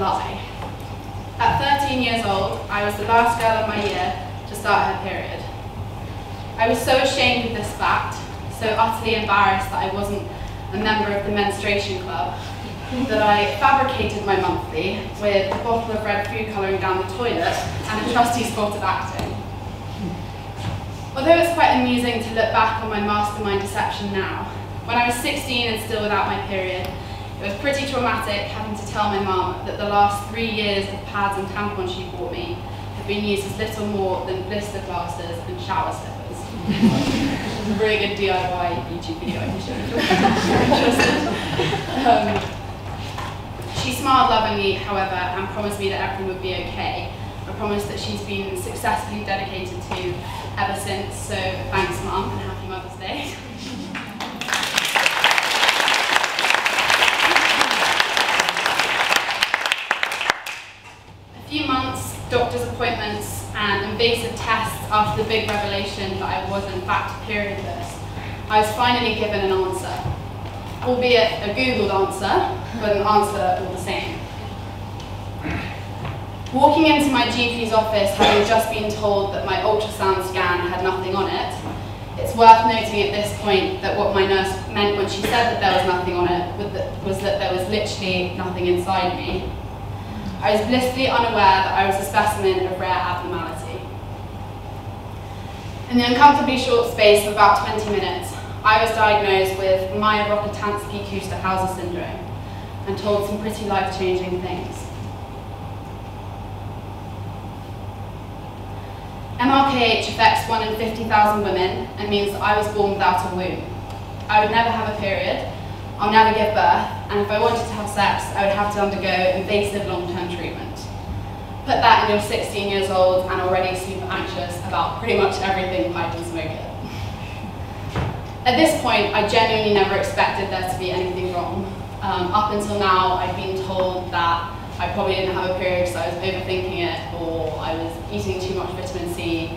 lie. At 13 years old, I was the last girl of my year to start her period. I was so ashamed of this fact, so utterly embarrassed that I wasn't a member of the menstruation club, that I fabricated my monthly with a bottle of red food colouring down the toilet and a trusty spot of acting. Although it's quite amusing to look back on my mastermind deception now, when I was 16 and still without my period, it was pretty traumatic having to tell my mum that the last 3 years of pads and tampons she bought me had been used as little more than blister plasters and shower slippers. It's a really good DIY YouTube video I can show you if you're interested. She smiled lovingly, however, and promised me that everything would be okay. A promise that she's been successfully dedicated to ever since, so thanks Mum and happy Mother's Day. A few months, doctor's appointments and invasive tests after the big revelation that I was in fact periodless, I was finally given an answer. Albeit a Googled answer, but an answer all the same. Walking into my GP's office having just been told that my ultrasound scan had nothing on it, it's worth noting at this point that what my nurse meant when she said that there was nothing on it was that there was literally nothing inside me. I was blissfully unaware that I was a specimen of rare abnormality. In the uncomfortably short space of about 20 minutes, I was diagnosed with Mayer-Rokitansky-Kuster-Hauser syndrome and told some pretty life-changing things. MRKH affects 1 in 50,000 women and means that I was born without a womb. I would never have a period, I'll never give birth, and if I wanted to have sex, I would have to undergo invasive long-term treatment. Put that and you're 16 years old and already super anxious about pretty much everything pipe and smoke it. At this point, I genuinely never expected there to be anything wrong. Up until now, I've been told that I probably didn't have a period because I was overthinking it, or I was eating too much vitamin C.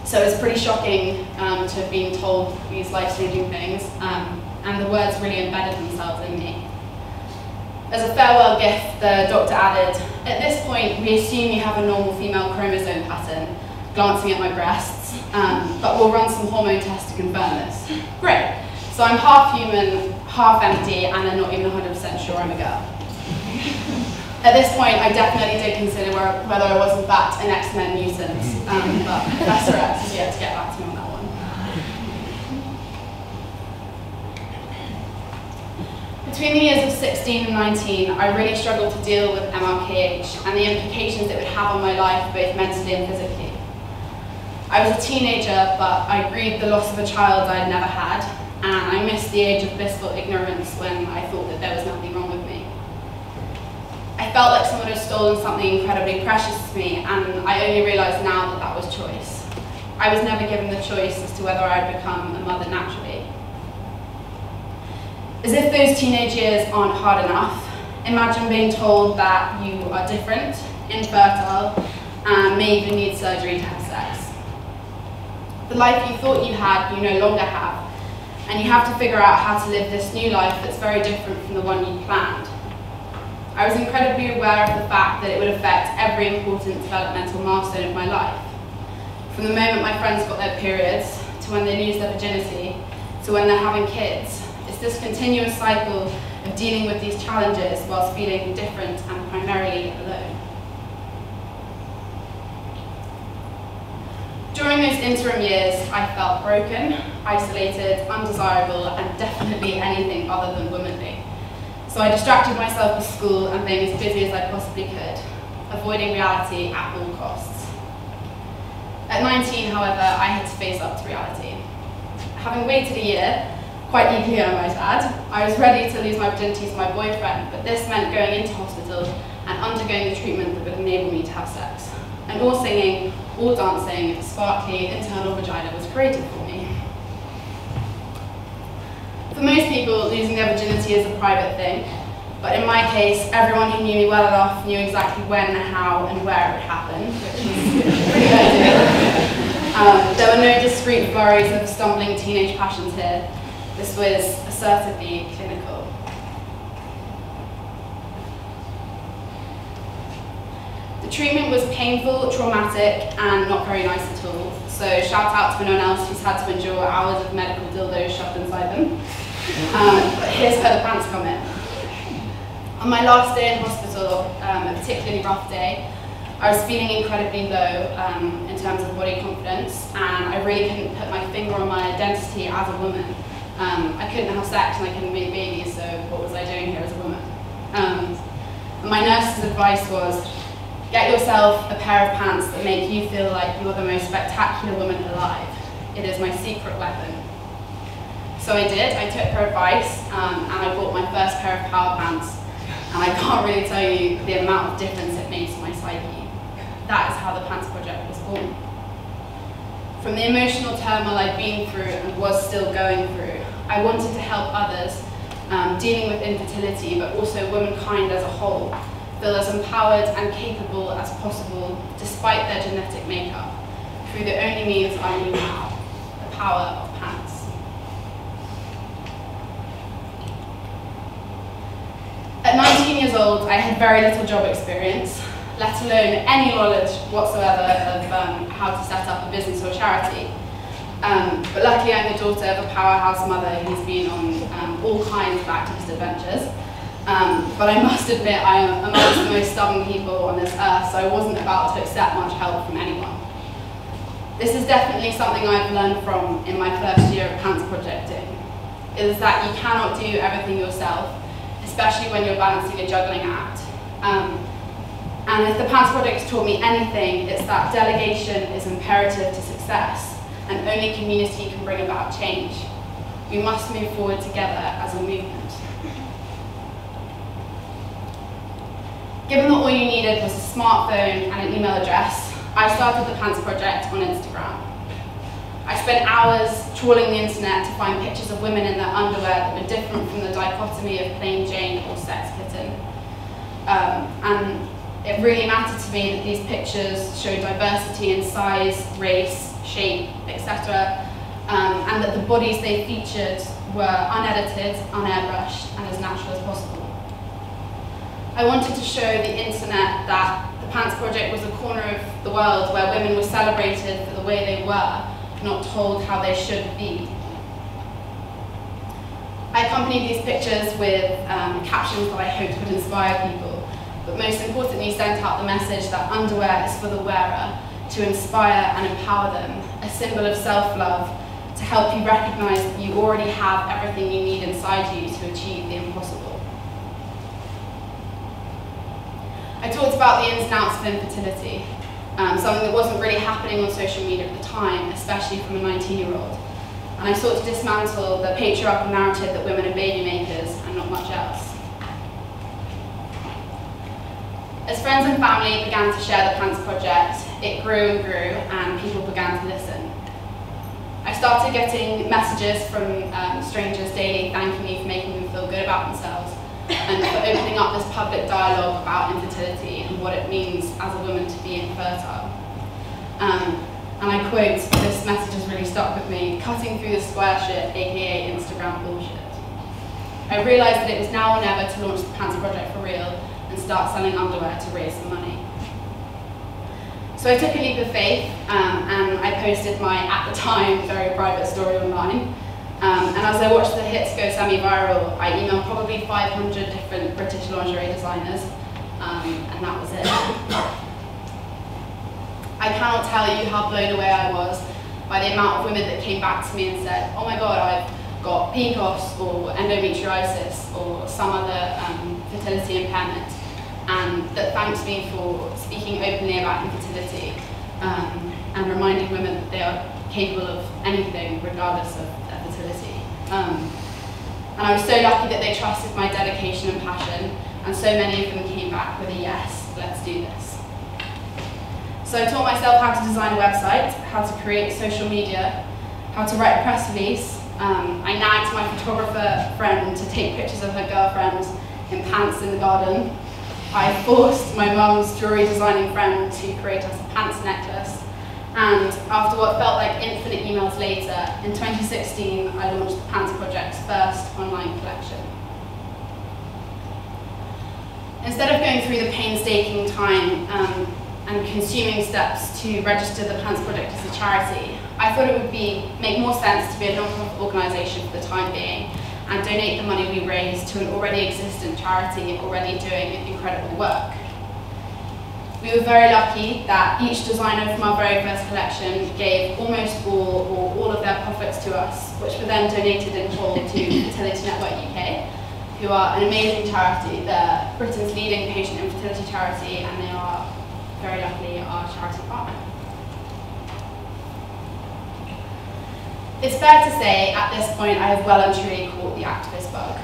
So it was pretty shocking to have been told these life-changing things, and the words really embedded themselves in me. As a farewell gift, the doctor added, "At this point, we assume you have a normal female chromosome pattern," glancing at my breasts, "but we'll run some hormone tests to confirm this." Great. So I'm half human, half empty, and I'm not even 100% sure I'm a girl. At this point, I definitely did consider whether I was in fact an X-Men mutant, but Professor X has yet to get back to me on that one. Between the years of 16 and 19, I really struggled to deal with MRKH and the implications it would have on my life, both mentally and physically. I was a teenager, but I grieved the loss of a child I had never had, and I missed the age of blissful ignorance when I thought that there was nothing wrong with me. I felt like someone had stolen something incredibly precious to me, and I only realised now that that was choice. I was never given the choice as to whether I'd become a mother naturally. As if those teenage years aren't hard enough, imagine being told that you are different, infertile, and may even need surgery to have sex. The life you thought you had, you no longer have, and you have to figure out how to live this new life that's very different from the one you planned. I was incredibly aware of the fact that it would affect every important developmental milestone of my life. From the moment my friends got their periods, to when they lose their virginity, to when they're having kids. It's this continuous cycle of dealing with these challenges whilst feeling different and primarily alone. During those interim years, I felt broken, isolated, undesirable, and definitely anything other than womanly. So I distracted myself with school and being as busy as I possibly could, avoiding reality at all costs. At 19, however, I had to face up to reality. Having waited a year, quite eagerly I might add, I was ready to lose my virginity to my boyfriend, but this meant going into hospital and undergoing the treatment that would enable me to have sex. And all singing, all dancing, sparkly internal vagina was created for me. For most people, losing their virginity is a private thing, but in my case, everyone who knew me well enough knew exactly when, how, and where it would happen, which is pretty ideal. There were no discreet flurries of stumbling teenage passions here. This was assertively clinical. The treatment was painful, traumatic, and not very nice at all. So shout out to anyone else who's had to endure hours of medical dildos shoved inside them. But here's where the pants come in. On my last day in hospital, a particularly rough day, I was feeling incredibly low in terms of body confidence, and I really couldn't put my finger on my identity as a woman. I couldn't have sex and I couldn't make babies, so what was I doing here as a woman? And my nurse's advice was, get yourself a pair of pants that make you feel like you're the most spectacular woman alive. It is my secret weapon. So I did, I took her advice, and I bought my first pair of power pants, and I can't really tell you the amount of difference it made to my psyche. That is how the Pants Project was born. From the emotional turmoil I'd been through and was still going through, I wanted to help others dealing with infertility, but also womankind as a whole, feel as empowered and capable as possible despite their genetic makeup, through the only means I knew now, the power of pants. At 19 years old, I had very little job experience, let alone any knowledge whatsoever of how to set up a business or charity. But luckily I'm the daughter of a powerhouse mother who's been on all kinds of activist adventures. But I must admit I am amongst the most stubborn people on this earth, so I wasn't about to accept much help from anyone. This is definitely something I've learned from in my first year of pants projecting, is that you cannot do everything yourself, especially when you're balancing a juggling act. And if the Pants Project has taught me anything, it's that delegation is imperative to success, and only community can bring about change. We must move forward together as a movement. Given that all you needed was a smartphone and an email address, I started the Pants Project on Instagram. I spent hours trawling the internet to find pictures of women in their underwear that were different from the dichotomy of plain Jane or sex kitten. And it really mattered to me that these pictures showed diversity in size, race, shape, etc. And that the bodies they featured were unedited, unairbrushed, and as natural as possible. I wanted to show the internet that the Pants Project was a corner of the world where women were celebrated for the way they were, not told how they should be. I accompanied these pictures with captions that I hoped would inspire people, but most importantly sent out the message that underwear is for the wearer, to inspire and empower them, a symbol of self-love, to help you recognize that you already have everything you need inside you to achieve the impossible. I talked about the ins and outs of infertility, something that wasn't really happening on social media at the time, especially from a 19-year-old. And I sought to dismantle the patriarchal narrative that women are baby makers and not much else. As friends and family began to share the Pants Project, it grew and grew, and people began to listen. I started getting messages from strangers daily thanking me for making them feel good about themselves and for opening up this public dialogue about infertility and what it means as a woman to be infertile. And I quote, this message has really stuck with me, cutting through the square shit, aka Instagram bullshit. I realised that it was now or never to launch the Pants Project for real and start selling underwear to raise some money. So I took a leap of faith and I posted my, at the time, very private story online. And as I watched the hits go semi-viral, I emailed probably 500 different British lingerie designers, and that was it. I cannot tell you how blown away I was by the amount of women that came back to me and said, oh my god, I've got PCOS or endometriosis or some other fertility impairment, and that thanked me for speaking openly about infertility and reminding women that they are capable of anything regardless of their fertility. And I was so lucky that they trusted my dedication and passion, and so many of them came back with a yes, let's do this. So I taught myself how to design a website, how to create social media, how to write a press release. I nagged my photographer friend to take pictures of her girlfriend in pants in the garden. I forced my mum's jewellery designing friend to create us a pants necklace. And after what felt like infinite emails later, in 2016, I launched the Pants Project's first online collection. Instead of going through the painstaking time consuming steps to register the Pants Project as a charity, I thought it would make more sense to be a non-profit organisation for the time being and donate the money we raise to an already existent charity already doing incredible work. We were very lucky that each designer from our very first collection gave almost all or all of their profits to us, which were then donated in full to Fertility Network UK, who are an amazing charity. They're Britain's leading patient infertility charity, and they are, very luckily, our charity partner. It's fair to say, at this point, I have well and truly caught the activist bug.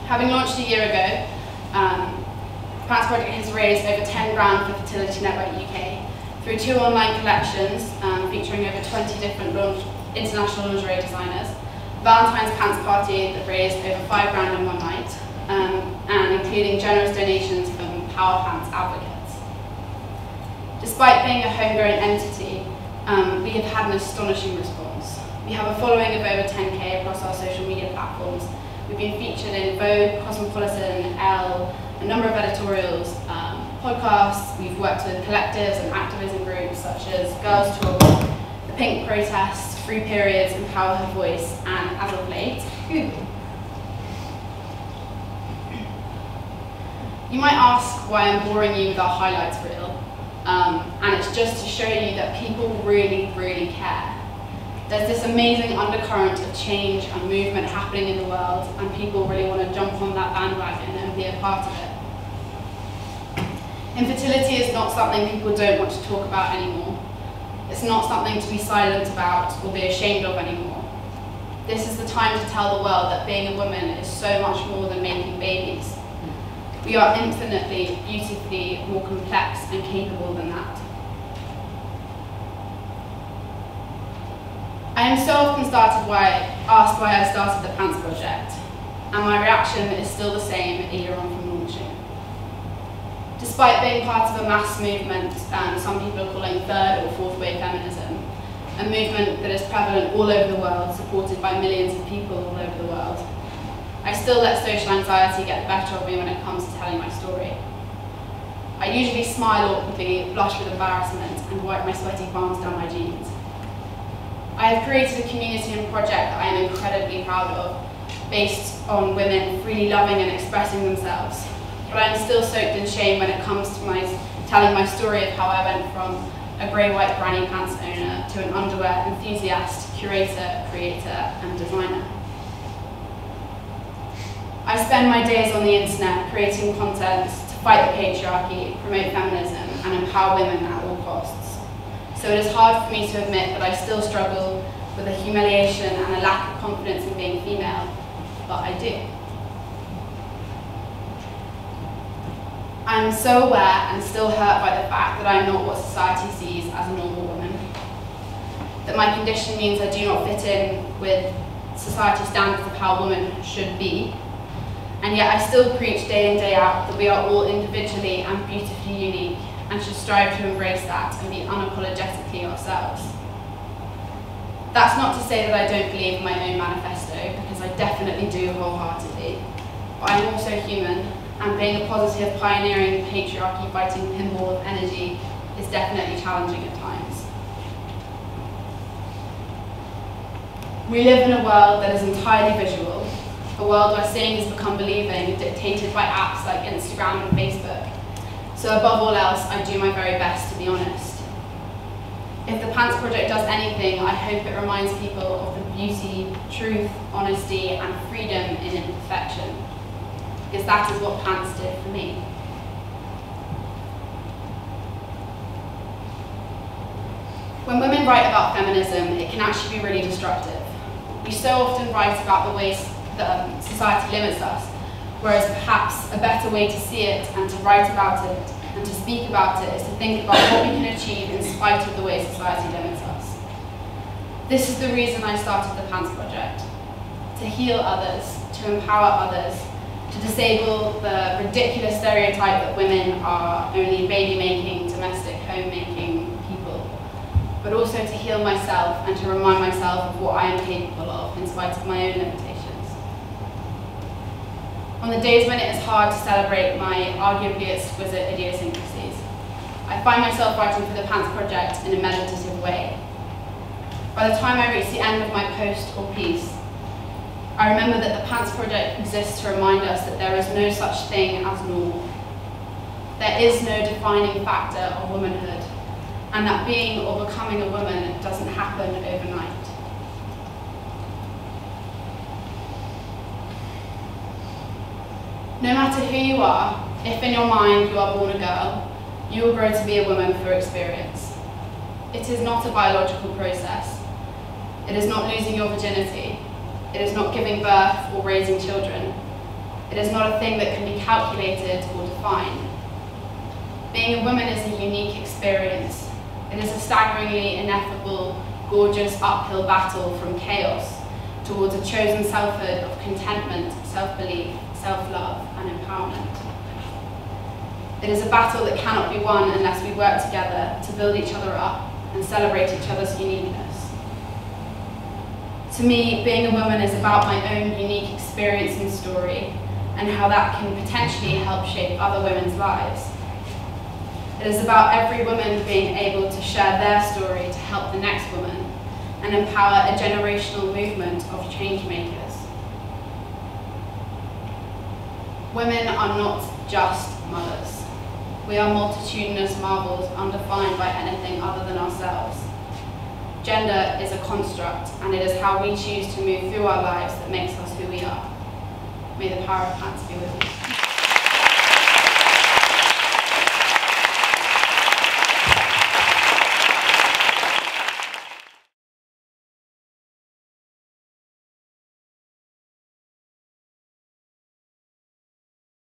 Having launched a year ago, Pants Project has raised over 10 grand for Fertility Network UK through 2 online collections featuring over 20 different international lingerie designers, Valentine's Pants Party that raised over 5 grand in one night, and including generous donations from Power Pants advocates. Despite being a homegrown entity, we have had an astonishing response. We have a following of over 10k across our social media platforms. We've been featured in Vogue, Cosmopolitan, Elle, a number of editorials, podcasts. We've worked with collectives and activism groups such as GURLSTALK, the Pink Protest, Free Periods, EmpowerHerVoice, and as of late, Google. You might ask why I'm boring you with our highlights reel, and it's just to show you that people really, really care. There's this amazing undercurrent of change and movement happening in the world, and people really want to jump on that bandwagon and be a part of it. Infertility is not something people don't want to talk about anymore. It's not something to be silent about or be ashamed of anymore. This is the time to tell the world that being a woman is so much more than making babies. We are infinitely, beautifully more complex and capable than that. I am so often asked why I started the Pants Project, and my reaction is still the same a year on from launching. Despite being part of a mass movement, some people are calling 3rd or 4th wave feminism, a movement that is prevalent all over the world, supported by millions of people all over the world, I still let social anxiety get the better of me when it comes to telling my story. I usually smile awkwardly, blush with embarrassment, and wipe my sweaty palms down my jeans. I have created a community and project that I am incredibly proud of, based on women freely loving and expressing themselves. But I am still soaked in shame when it comes to telling my story of how I went from a grey-white granny pants owner to an underwear enthusiast, curator, creator, and designer. I spend my days on the internet creating content to fight the patriarchy, promote feminism, and empower women at all costs. So it is hard for me to admit that I still struggle with a humiliation and a lack of confidence in being female, but I do. I am so aware and still hurt by the fact that I am not what society sees as a normal woman. That my condition means I do not fit in with society's standards of how a woman should be. And yet I still preach day in, day out that we are all individually and beautifully unique and should strive to embrace that and be unapologetically ourselves. That's not to say that I don't believe in my own manifesto, because I definitely do wholeheartedly. But I am also human, and being a positive, pioneering, patriarchy-fighting pinball of energy is definitely challenging at times. We live in a world that is entirely visual, a world where seeing has become believing, dictated by apps like Instagram and Facebook. So above all else, I do my very best to be honest. If the Pants Project does anything, I hope it reminds people of the beauty, truth, honesty, and freedom in imperfection. Because that is what pants did for me. When women write about feminism, it can actually be really destructive. We so often write about the ways that society limits us, whereas perhaps a better way to see it and to write about it and to speak about it is to think about what we can achieve in spite of the way society limits us. This is the reason I started the Pants Project: to heal others, to empower others, to disable the ridiculous stereotype that women are only baby-making, domestic home-making people, but also to heal myself and to remind myself of what I am capable of in spite of my own limitations. On the days when it is hard to celebrate my arguably exquisite idiosyncrasies, I find myself writing for the Pants Project in a meditative way. By the time I reach the end of my post or piece, I remember that the Pants Project exists to remind us that there is no such thing as normal. There is no defining factor of womanhood, and that being or becoming a woman doesn't happen overnight. No matter who you are, if in your mind you are born a girl, you will grow to be a woman through experience. It is not a biological process. It is not losing your virginity. It is not giving birth or raising children. It is not a thing that can be calculated or defined. Being a woman is a unique experience. It is a staggeringly ineffable, gorgeous uphill battle from chaos towards a chosen selfhood of contentment, self-belief, self-love, and empowerment. It is a battle that cannot be won unless we work together to build each other up and celebrate each other's uniqueness. To me, being a woman is about my own unique experience and story, and how that can potentially help shape other women's lives. It is about every woman being able to share their story to help the next woman, and empower a generational movement of change makers. Women are not just mothers. We are multitudinous marvels undefined by anything other than ourselves. Gender is a construct, and it is how we choose to move through our lives that makes us who we are. May the power of pants be with you.